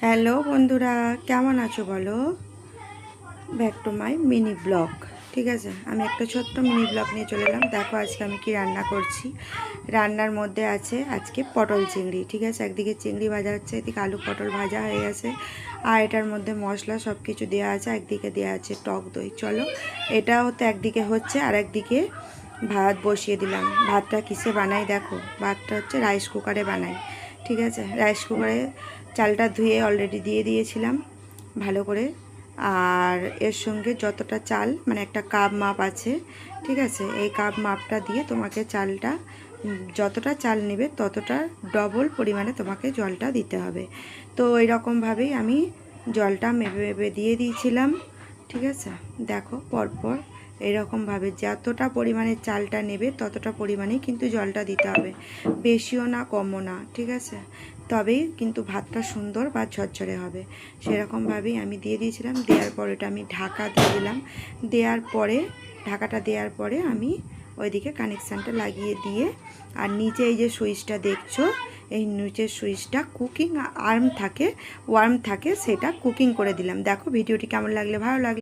Hello বন্ধুরা, কেমন আছো বলো? Back to my mini blog. ঠিক আছে, আমি একটা ছোট্ট মিনি ব্লগ নিয়ে চলে এলাম। দেখো আজকে আমি কি রান্না করছি। রান্নার মধ্যে আছে আজকে পটল চিংড়ি। ঠিক আছে, একদিকে চিংড়ি ভাজা হচ্ছে, এদিকে আলু পটল ভাজা হয়ে গেছে, আর এটার মধ্যে মশলা সব কিছু দেওয়া আছে। একদিকে দেওয়া আছে টক দই। চলো, এটাও তো একদিকে হচ্ছে, আর একদিকে ভাত বসিয়ে দিলাম। ভাতটা কিসে বানাই দেখো, ভাতটা হচ্ছে রাইস কুকারে বানাই। ঠিক আছে, রাইস কুকারে চালটা ধুয়ে অলরেডি দিয়ে দিয়েছিলাম ভালো করে। আর এর সঙ্গে যতটা চাল, মানে একটা কাপ মাপ আছে, ঠিক আছে, এই কাপ মাপটা দিয়ে তোমাকে চালটা, যতটা চাল নেবে ততটা ডবল পরিমাণে তোমাকে জলটা দিতে হবে। তো এইরকমভাবেই আমি জলটা মেপে মেপে দিয়ে দিয়েছিলাম। ঠিক আছে, দেখো পরপর এরকমভাবে যতটা পরিমাণে চালটা নেবে ততটা পরিমাণেই কিন্তু জলটা দিতে হবে, বেশিও না কমও না। ঠিক আছে, তবেই কিন্তু ভাতটা সুন্দর বা ঝরঝরে হবে। সেরকমভাবেই আমি দিয়ে দিয়েছিলাম। দেওয়ার পর এটা আমি ঢাকা দিয়ে দিলাম। দেওয়ার পরে, ঢাকাটা দেওয়ার পরে আমি ওইদিকে কানেকশানটা লাগিয়ে দিয়ে, আর নিচে এই যে সুইচটা দেখছো, এই নিচের সুইচটা কুকিং আর্ম থাকে, ওয়ার্ম থাকে, সেটা কুকিং করে দিলাম। দেখো ভিডিওটি কেমন লাগলে, ভালো লাগলে